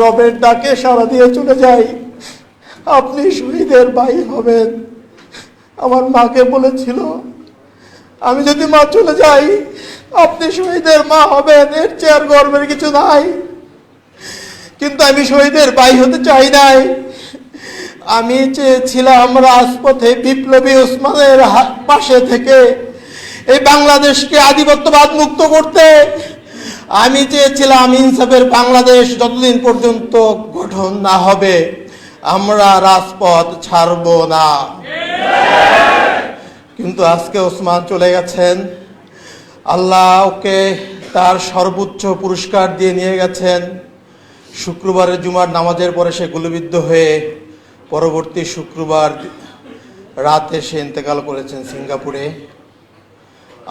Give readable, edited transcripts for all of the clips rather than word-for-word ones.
রবের ডাকে সাড়া দিয়ে চলে যাই, আপনি শহীদের ভাই হবেন। আমার মাকে বলেছিল আমি যদি মা চলে যাই আপনি শহীদের মা হবেন, এর চেয়ে আর গর্বের কিছু নাই। কিন্তু আমি শহীদের ভাই হতে চাই নাই। আমি চেয়েছিলাম রাজপথে বিপ্লবী ওসমানের পাশে থেকে এই বাংলাদেশকে আধিপত্যবাদ মুক্ত করতে। আমি চেয়েছিলাম ইনসাফের বাংলাদেশ যতদিন পর্যন্ত গঠন না হবে আমরা রাজপথ ছাড়ব না। কিন্তু আজকে ওসমান চলে গেছেন, আল্লাহ ওকে তার সর্বোচ্চ পুরস্কার দিয়ে নিয়ে গেছেন। শুক্রবারের জুমার নামাজের পরে সে গুলিবিদ্ধ হয়ে পরবর্তী শুক্রবার রাতে সে ইন্তেকাল করেছেন সিঙ্গাপুরে।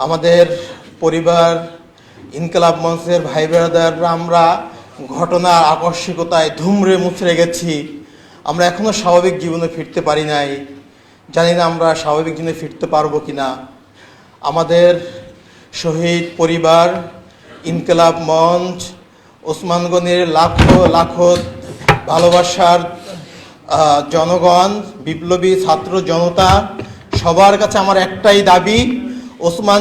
আমাদের পরিবার, ইনকিলাব মঞ্চের ভাই ব্রাদাররা আমরা ঘটনার আকস্মিকতায় ধুমড়ে মুচড়ে গেছি। আমরা এখনো স্বাভাবিক জীবনে ফিরতে পারি নাই। জানি না আমরা স্বাভাবিক জীবনে ফিরতে পারবো কিনা। আমাদের শহীদ পরিবার, ইনকিলাব মঞ্চ, ওসমান গনির লাখো লাখো ভালোবাসার জনগণ, বিপ্লবী ছাত্র জনতা, সবার কাছে আমার একটাই দাবি, ওসমান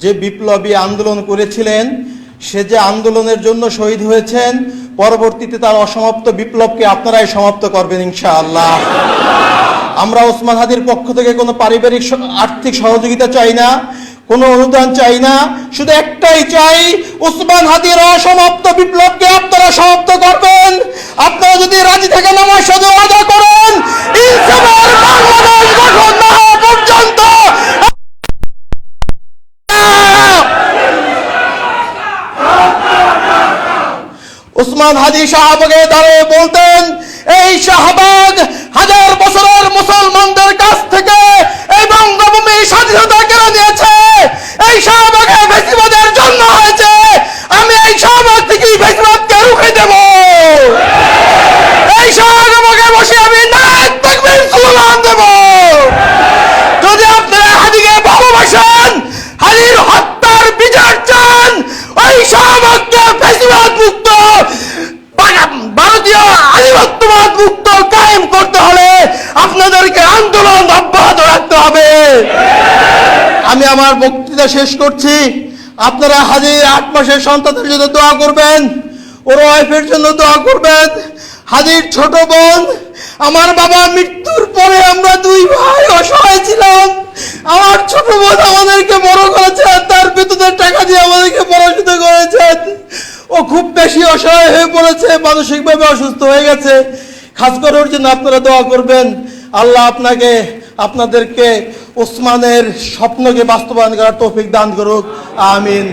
যে বিপ্লবী আন্দোলন করেছিলেন, সে যে আন্দোলনের জন্য শহীদ হয়েছেন, পরবর্তীতে তার অসমাপ্ত বিপ্লবকে আপনারাই সমাপ্ত করবেন ইনশাআল্লাহ। আমরা ওসমান হাদির পক্ষ থেকে কোনো পারিবারিক আর্থিক সহযোগিতা চাই না, কোনো অনুদান চাই না, শুধু একটাই চাই, ওসমান হাদির অসমাপ্ত বিপ্লবকে আপনারা সমাপ্ত করবেন। আপনারা যদি রাজি থাকেন আমার সাথে ওয়াদা করেন, ইনসাফের বাংলাদেশ গঠন না হওয়া পর্যন্ত ওসমান হাদি শাহবাগে দাঁড়িয়ে বলতেন, এই শাহবাগ হাজার বছরের মুসলমানদের কাছ থেকে এই বঙ্গভূমি স্বাধীনতা কেড়ে নিয়েছে। এই শাহবাগে ফ্যাসিবাদের জন্ম হয়েছে। আমি এই শাহবাগ থেকে ফ্যাসিবাদকে রুখে দেব। এই শাহবাগে বসে আমি নাক তাকবীর স্লোগান দেব। যদি আপনারা হাদিকে ভালোবাসেন, হাদির হত্যার বিচার চান, ওই শাহবাগকে ফ্যাসিবাদ মুক্ত, ভারতীয় আধিপত্যবাদ মুক্ত কায়েম করতে হলে আপনাদেরকে আন্দোলন অব্যাহত রাখতে হবে। আমি আমার বক্তৃতা শেষ করছি। আপনারা হাদির 8 মাসের সন্তানের জন্য দোয়া করবেন, ওর ওয়াইফের জন্য দোয়া করবেন। হাদির ছোট বোন, আমার বাবা মৃত্যুর পরে আমরা 2 ভাই অসহায় ছিলাম। আমার ছোট বোন আমাদেরকে বড় করেছেন, তার বেতনের টাকা দিয়ে আমাদেরকে পড়াশোনা করেছেন। ও খুব বেশি অসহায় হয়ে পড়েছে, মানসিকভাবে অসুস্থ হয়ে গেছে। খাস করে ওর জন্য আপনারা দোয়া করবেন। আল্লাহ আপনাদেরকে ওসমানের স্বপ্নকে বাস্তবায়ন করার তৌফিক দান করুক। আমিন।